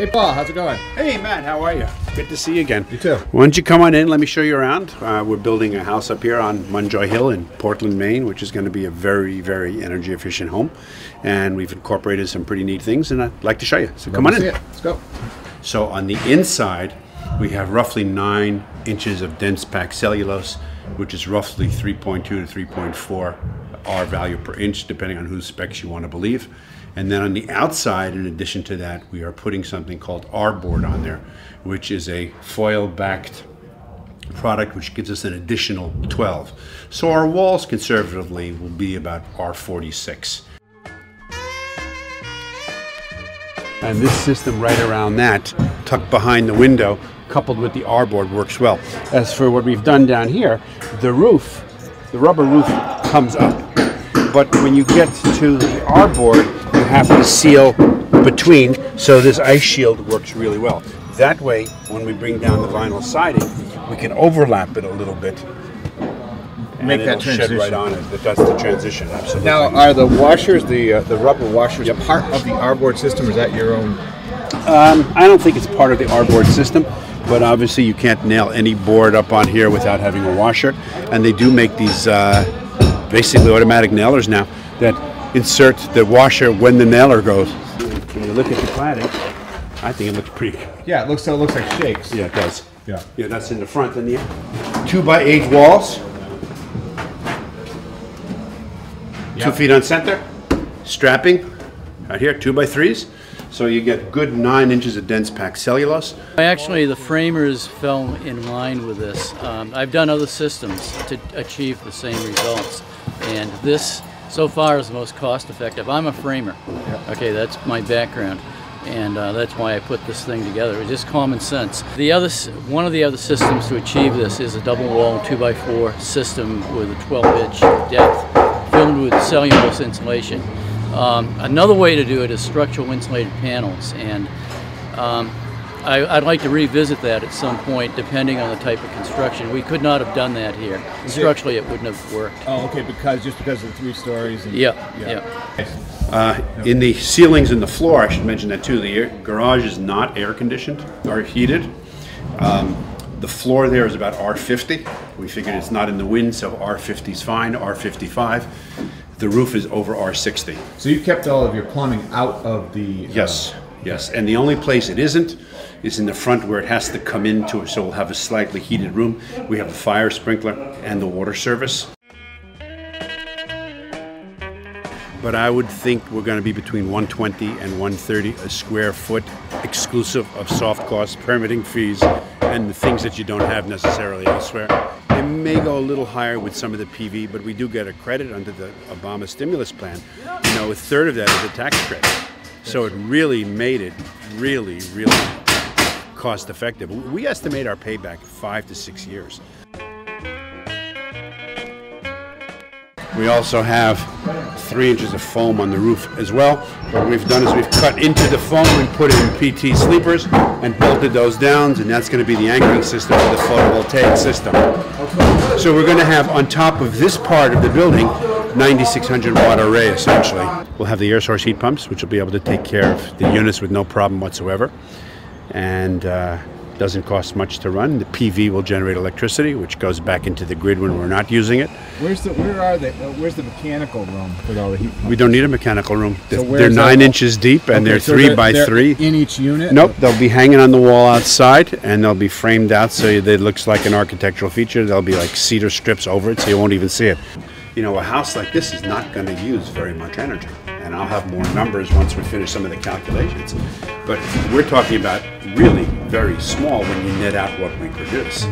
Hey Paul, how's it going? Hey Matt, how are you? Good to see you again. You too. Why don't you come on in, let me show you around. We're building a house up here on Munjoy Hill in Portland, Maine, which is going to be a very, very energy efficient home. And we've incorporated some pretty neat things and I'd like to show you. So come on in. Let's go. So on the inside, we have roughly 9 inches of dense packed cellulose, which is roughly 3.2 to 3.4 R value per inch, depending on whose specs you want to believe. And then on the outside, in addition to that, we are putting something called R-board on there, which is a foil-backed product which gives us an additional 12. So our walls conservatively will be about R46. And this system right around that, tucked behind the window, coupled with the R-board, works well. As for what we've done down here, the roof, the rubber roof comes up. But when you get to the R-board, you have to seal between, so this ice shield works really well. That way, when we bring down the vinyl siding, we can overlap it a little bit. Make that transition. Shed right on it. That's the transition, absolutely. Now, are the washers, the rubber washers, part of the R-board system, or is that your own? I don't think it's part of the R-board system, but obviously you can't nail any board up on here without having a washer. And they do make these basically automatic nailers now that insert the washer when the nailer goes. When you look at the cladding, I think it looks pretty good. Yeah, it looks like shakes. Yeah, it does. Yeah. Yeah, that's in the front. And the 2x8 walls, 2 feet on center, strapping right here, 2x3s. So you get good 9 inches of dense packed cellulose. Actually, the framers fell in line with this. I've done other systems to achieve the same results, and this so far is the most cost effective. I'm a framer. Okay, that's my background, and that's why I put this thing together. It's just common sense. One of the other systems to achieve this is a double wall 2x4 system with a 12-inch depth filled with cellulose insulation. Another way to do it is structural insulated panels, and I'd like to revisit that at some point, depending on the type of construction. We could not have done that here. Structurally, it wouldn't have worked. Oh, okay, just because of the 3 stories. And, yeah. In the ceilings and the floor, I should mention that too. The garage is not air conditioned or heated. The floor there is about R50. We figured it's not in the wind, so R50 is fine. R55. The roof is over R60. So you kept all of your plumbing out of the... Yes, yes. And the only place it isn't is in the front where it has to come into it, so we'll have a slightly heated room. We have the fire sprinkler and the water service. But I would think we're going to be between 120 and 130 a square foot, exclusive of soft costs, permitting fees, and the things that you don't have necessarily elsewhere. It may go a little higher with some of the PV, but we do get a credit under the Obama stimulus plan. You know, a third of that is a tax credit. So it really made it really, really cost effective. We estimate our payback 5 to 6 years. We also have 3 inches of foam on the roof as well. What we've done is we've cut into the foam and put in PT sleepers and bolted those down, and that's going to be the anchoring system for the photovoltaic system. So we're going to have on top of this part of the building 9,600 watt array essentially. We'll have the air source heat pumps, which will be able to take care of the units with no problem whatsoever. And doesn't cost much to run. The PV will generate electricity, which goes back into the grid when we're not using it. Where's the mechanical room for all the heat pumps? We don't need a mechanical room. They're 9 inches deep, and they're 3 by 3. In each unit? Nope, they'll be hanging on the wall outside, and they'll be framed out so it looks like an architectural feature. There'll be like cedar strips over it, so you won't even see it. You know, a house like this is not going to use very much energy, and I'll have more numbers once we finish some of the calculations. But we're talking about really very small when you net out what we produce.